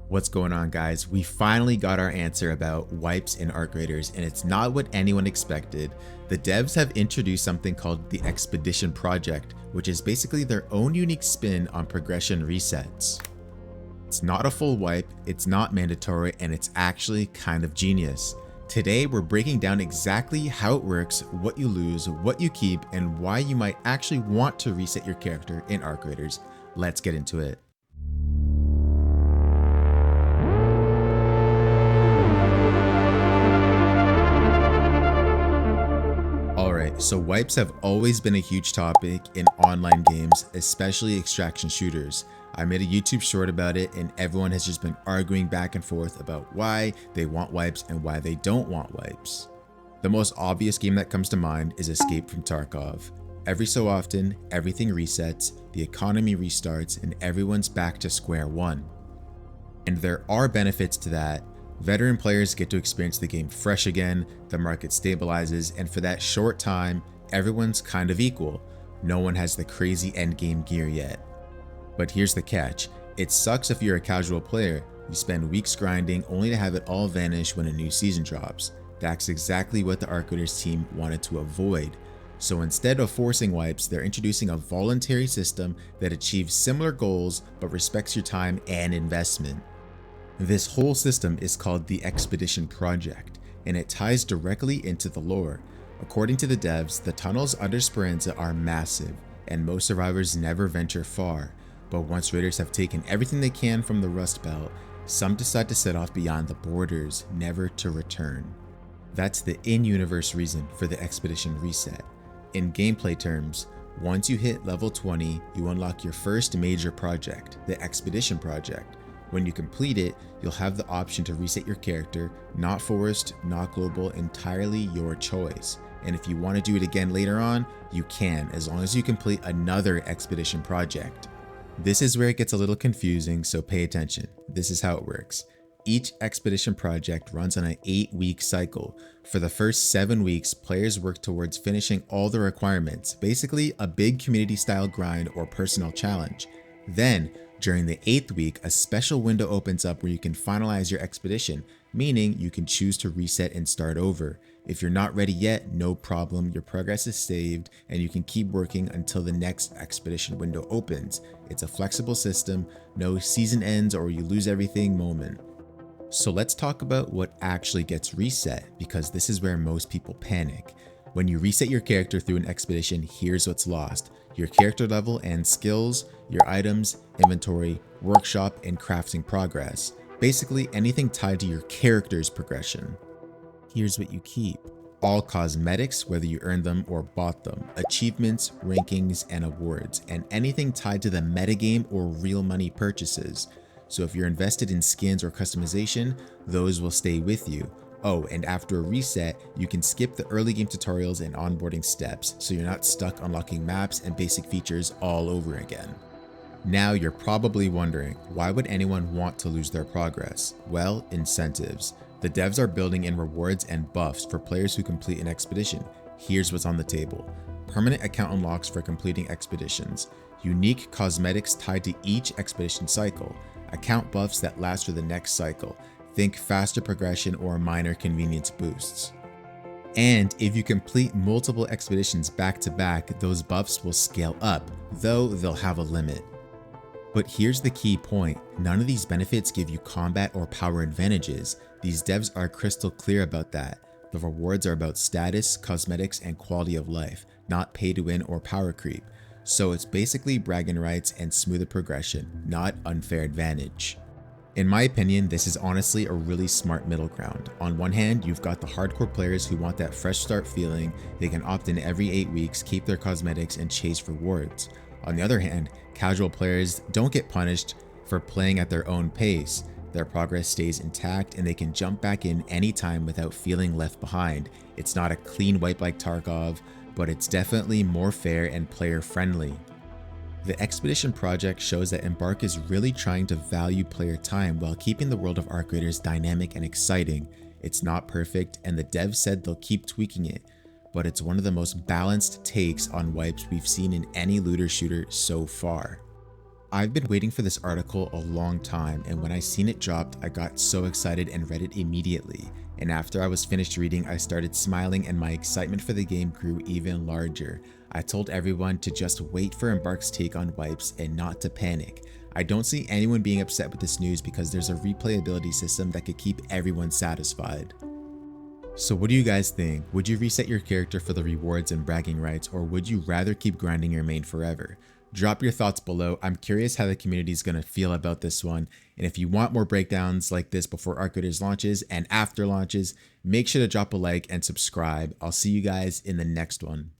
What's going on, guys? We finally got our answer about wipes in Arc Raiders, and it's not what anyone expected. The devs have introduced something called the Expedition Project, which is basically their own unique spin on progression resets. It's not a full wipe, it's not mandatory, and it's actually kind of genius. Today, we're breaking down exactly how it works, what you lose, what you keep, and why you might actually want to reset your character in Arc Raiders. Let's get into it. Alright, so wipes have always been a huge topic in online games, especially extraction shooters. I made a YouTube short about it and everyone has just been arguing back and forth about why they want wipes and why they don't want wipes. The most obvious game that comes to mind is Escape from Tarkov. Every so often, everything resets, the economy restarts, and everyone's back to square one. And there are benefits to that. Veteran players get to experience the game fresh again, the market stabilizes, and for that short time, everyone's kind of equal. No one has the crazy endgame gear yet. But here's the catch. It sucks if you're a casual player. You spend weeks grinding only to have it all vanish when a new season drops. That's exactly what the Arc Raiders team wanted to avoid. So instead of forcing wipes, they're introducing a voluntary system that achieves similar goals but respects your time and investment. This whole system is called the Expedition Project, and it ties directly into the lore. According to the devs, the tunnels under Speranza are massive, and most survivors never venture far. But once raiders have taken everything they can from the Rust Belt, some decide to set off beyond the borders, never to return. That's the in-universe reason for the Expedition reset. In gameplay terms, once you hit level 20, you unlock your first major project, the Expedition Project. When you complete it, you'll have the option to reset your character, not forced, not global, entirely your choice. And if you want to do it again later on, you can, as long as you complete another Expedition Project. This is where it gets a little confusing, so pay attention. This is how it works. Each Expedition Project runs on an 8-week cycle. For the first 7 weeks, players work towards finishing all the requirements, basically a big community-style grind or personal challenge. Then, during the 8th week, a special window opens up where you can finalize your expedition, meaning you can choose to reset and start over. If you're not ready yet, no problem, your progress is saved and you can keep working until the next expedition window opens. It's a flexible system, no season ends or you lose everything moment. So let's talk about what actually gets reset, because this is where most people panic. When you reset your character through an expedition, here's what's lost: your character level and skills, your items, inventory, workshop, and crafting progress. Basically anything tied to your character's progression. Here's what you keep: all cosmetics, whether you earned them or bought them, achievements, rankings, and awards, and anything tied to the metagame or real money purchases. So if you're invested in skins or customization, those will stay with you. Oh, and after a reset, you can skip the early game tutorials and onboarding steps, so you're not stuck unlocking maps and basic features all over again. Now you're probably wondering, why would anyone want to lose their progress? Well, incentives. The devs are building in rewards and buffs for players who complete an expedition. Here's what's on the table: permanent account unlocks for completing expeditions, unique cosmetics tied to each expedition cycle, account buffs that last for the next cycle. Think faster progression or minor convenience boosts. And if you complete multiple expeditions back to back, those buffs will scale up, though they'll have a limit. But here's the key point: none of these benefits give you combat or power advantages. These devs are crystal clear about that. The rewards are about status, cosmetics, and quality of life, not pay to win or power creep. So it's basically bragging rights and smoother progression, not unfair advantage. In my opinion, this is honestly a really smart middle ground. On one hand, you've got the hardcore players who want that fresh start feeling. They can opt in every 8 weeks, keep their cosmetics, and chase rewards. On the other hand, casual players don't get punished for playing at their own pace. Their progress stays intact and they can jump back in anytime without feeling left behind. It's not a clean wipe like Tarkov, but it's definitely more fair and player friendly. The Expedition Project shows that Embark is really trying to value player time while keeping the world of Arc Raiders dynamic and exciting. It's not perfect, and the devs said they'll keep tweaking it, but it's one of the most balanced takes on wipes we've seen in any looter shooter so far. I've been waiting for this article a long time, and when I seen it dropped, I got so excited and read it immediately. And after I was finished reading, I started smiling and my excitement for the game grew even larger. I told everyone to just wait for Embark's take on wipes and not to panic. I don't see anyone being upset with this news because there's a replayability system that could keep everyone satisfied. So what do you guys think? Would you reset your character for the rewards and bragging rights, or would you rather keep grinding your main forever? Drop your thoughts below. I'm curious how the community is going to feel about this one. And if you want more breakdowns like this before Arc Raiders launches and after launches, make sure to drop a like and subscribe. I'll see you guys in the next one.